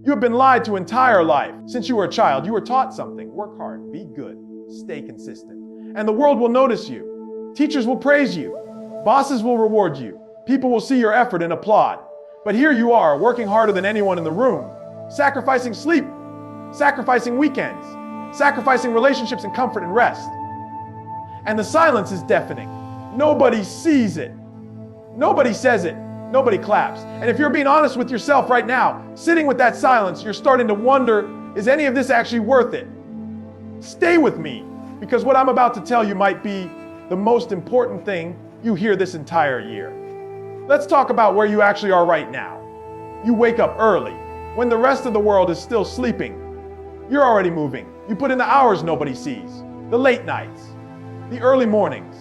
You have been lied to entire life. Since you were a child, you were taught something. Work hard, be good, stay consistent. And the world will notice you. Teachers will praise you. Bosses will reward you. People will see your effort and applaud. But here you are, working harder than anyone in the room, sacrificing sleep, sacrificing weekends, sacrificing relationships and comfort and rest. And the silence is deafening. Nobody sees it. Nobody says it. Nobody claps. And if you're being honest with yourself right now, sitting with that silence, you're starting to wonder, is any of this actually worth it? Stay with me, because what I'm about to tell you might be the most important thing you hear this entire year. Let's talk about where you actually are right now. You wake up early, when the rest of the world is still sleeping. You're already moving. You put in the hours nobody sees, the late nights, the early mornings,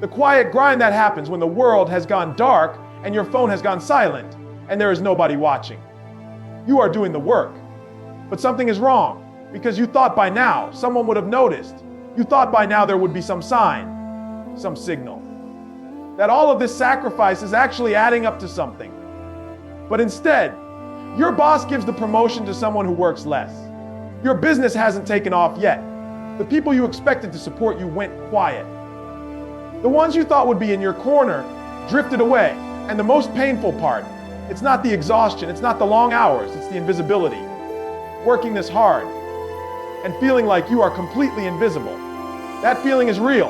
the quiet grind that happens when the world has gone dark and your phone has gone silent and there is nobody watching. You are doing the work, but something is wrong because you thought by now someone would have noticed. You thought by now there would be some sign, some signal, that all of this sacrifice is actually adding up to something. But instead, your boss gives the promotion to someone who works less. Your business hasn't taken off yet. The people you expected to support you went quiet. The ones you thought would be in your corner drifted away. And the most painful part, it's not the exhaustion, it's not the long hours, it's the invisibility. Working this hard and feeling like you are completely invisible. That feeling is real,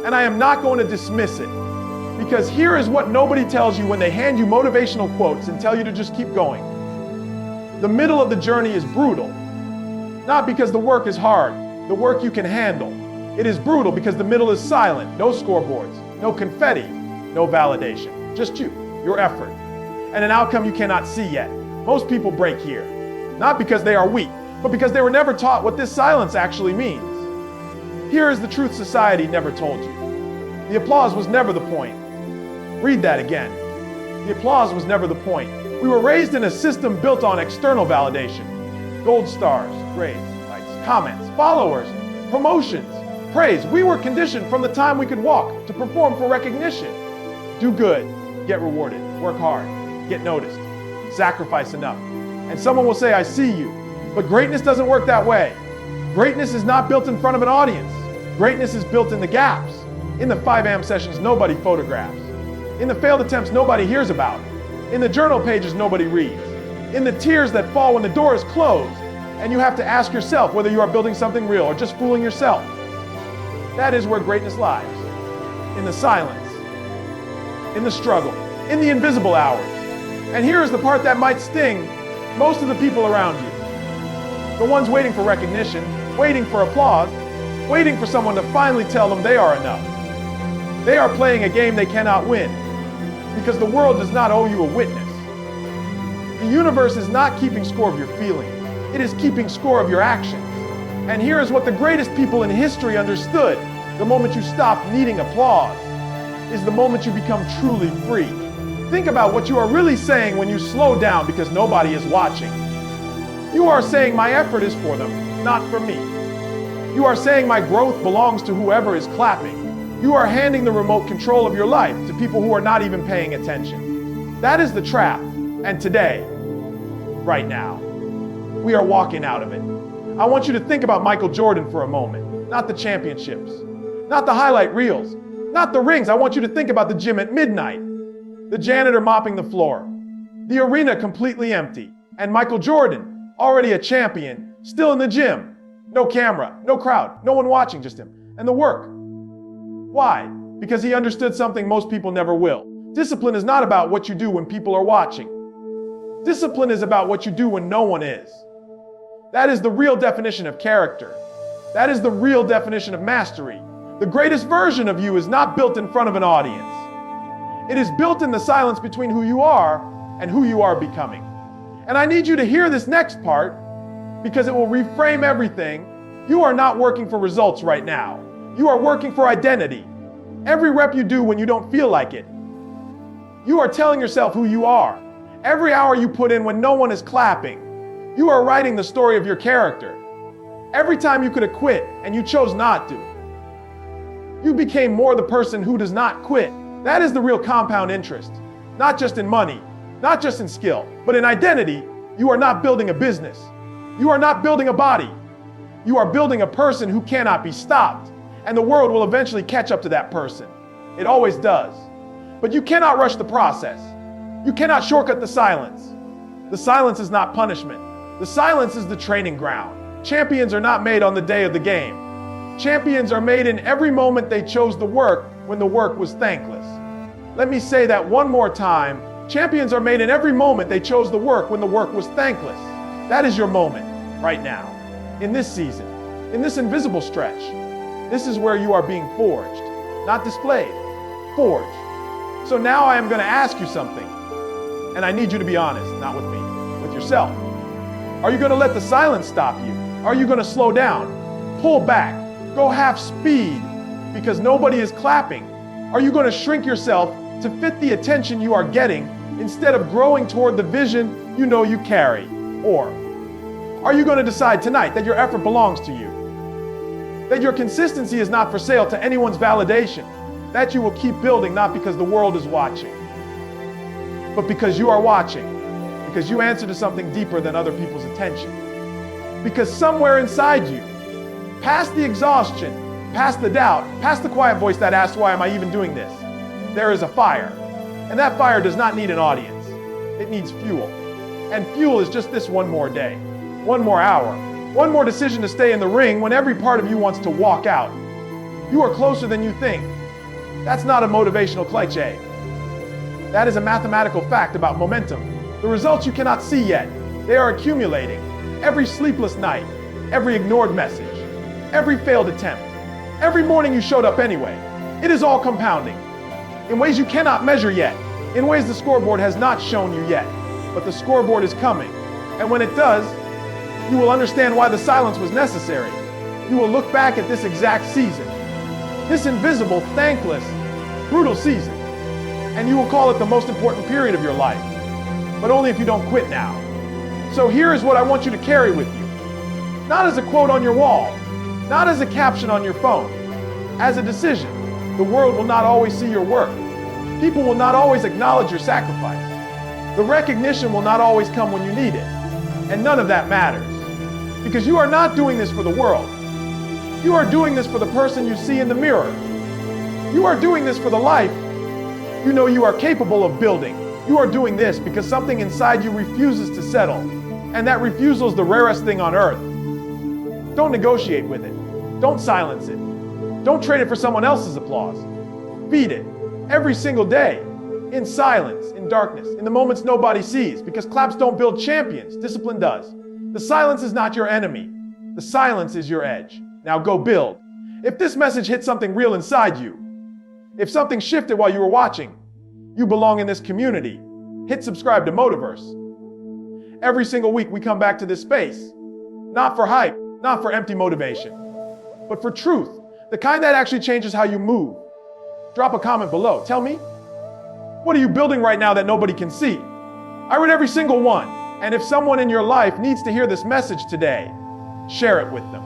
and I am not going to dismiss it. Because here is what nobody tells you when they hand you motivational quotes and tell you to just keep going. The middle of the journey is brutal. Not because the work is hard, the work you can handle. It is brutal because the middle is silent, no scoreboards, no confetti, no validation. Just you, your effort, and an outcome you cannot see yet. Most people break here, not because they are weak, but because they were never taught what this silence actually means. Here is the truth society never told you. The applause was never the point. Read that again. The applause was never the point. We were raised in a system built on external validation. Gold stars, grades, likes, comments, followers, promotions, praise. We were conditioned from the time we could walk to perform for recognition. Do good, get rewarded, work hard, get noticed, sacrifice enough. And someone will say, I see you. But greatness doesn't work that way. Greatness is not built in front of an audience. Greatness is built in the gaps. In the 5 a.m. sessions nobody photographs. In the failed attempts nobody hears about. In the journal pages nobody reads. In the tears that fall when the door is closed and you have to ask yourself whether you are building something real or just fooling yourself. That is where greatness lies. In the silence. In the struggle, in the invisible hours. And here is the part that might sting most of the people around you. The ones waiting for recognition, waiting for applause, waiting for someone to finally tell them they are enough. They are playing a game they cannot win because the world does not owe you a witness. The universe is not keeping score of your feelings. It is keeping score of your actions. And here is what the greatest people in history understood. The moment you stop needing applause is the moment you become truly free. Think about what you are really saying when you slow down because nobody is watching. You are saying my effort is for them, not for me. You are saying my growth belongs to whoever is clapping. You are handing the remote control of your life to people who are not even paying attention. That is the trap. And today, right now, we are walking out of it. I want you to think about Michael Jordan for a moment. Not the championships, not the highlight reels, not the rings. I want you to think about the gym at midnight, the janitor mopping the floor, the arena completely empty, and Michael Jordan, already a champion, still in the gym. No camera, no crowd, no one watching, just him. And the work. Why? Because he understood something most people never will. Discipline is not about what you do when people are watching. Discipline is about what you do when no one is. That is the real definition of character. That is the real definition of mastery. The greatest version of you is not built in front of an audience. It is built in the silence between who you are and who you are becoming. And I need you to hear this next part because it will reframe everything. You are not working for results right now. You are working for identity. Every rep you do when you don't feel like it, you are telling yourself who you are. Every hour you put in when no one is clapping, you are writing the story of your character. Every time you could have quit and you chose not to, you became more the person who does not quit. That is the real compound interest. Not just in money, not just in skill, but in identity You are not building a business. You are not building a body. You are building a person who cannot be stopped. And the world will eventually catch up to that person. It always does. But you cannot rush the process. You cannot shortcut the silence. The silence is not punishment. The silence is the training ground. Champions are not made on the day of the game. Champions are made in every moment they chose the work when the work was thankless. Let me say that one more time. Champions are made in every moment they chose the work when the work was thankless. That is your moment right now, in this season, in this invisible stretch. This is where you are being forged, not displayed, forged. So now I am going to ask you something, and I need you to be honest, not with me, with yourself. Are you going to let the silence stop you? Are you going to slow down, pull back, go half speed because nobody is clapping? Are you going to shrink yourself to fit the attention you are getting instead of growing toward the vision you know you carry? Or are you going to decide tonight that your effort belongs to you? That your consistency is not for sale to anyone's validation? That you will keep building not because the world is watching, but because you are watching, because you answer to something deeper than other people's attention. Because somewhere inside you, past the exhaustion, past the doubt, past the quiet voice that asks, why am I even doing this? There is a fire. And that fire does not need an audience. It needs fuel. And fuel is just this one more day, one more hour, one more decision to stay in the ring when every part of you wants to walk out. You are closer than you think. That's not a motivational cliché. That is a mathematical fact about momentum. The results you cannot see yet, they are accumulating. Every sleepless night, every ignored message, every failed attempt, every morning you showed up anyway. It is all compounding. In ways you cannot measure yet, in ways the scoreboard has not shown you yet. But the scoreboard is coming. And when it does, you will understand why the silence was necessary. You will look back at this exact season, this invisible, thankless, brutal season, and you will call it the most important period of your life. But only if you don't quit now. So here is what I want you to carry with you. Not as a quote on your wall, not as a caption on your phone, as a decision. The world will not always see your work. People will not always acknowledge your sacrifice. The recognition will not always come when you need it. And none of that matters. Because you are not doing this for the world. You are doing this for the person you see in the mirror. You are doing this for the life you know you are capable of building. You are doing this because something inside you refuses to settle. And that refusal is the rarest thing on earth. Don't negotiate with it. Don't silence it. Don't trade it for someone else's applause. Feed it every single day, in silence, in darkness, in the moments nobody sees, because claps don't build champions, discipline does. The silence is not your enemy. The silence is your edge. Now go build. If this message hit something real inside you, if something shifted while you were watching, you belong in this community. Hit subscribe to Motiverse. Every single week we come back to this space, not for hype, not for empty motivation, but for truth, the kind that actually changes how you move. Drop a comment below. Tell me, what are you building right now that nobody can see? I read every single one. And if someone in your life needs to hear this message today, share it with them.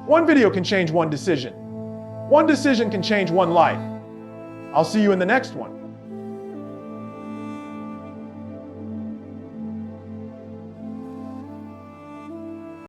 One video can change one decision. One decision can change one life. I'll see you in the next one.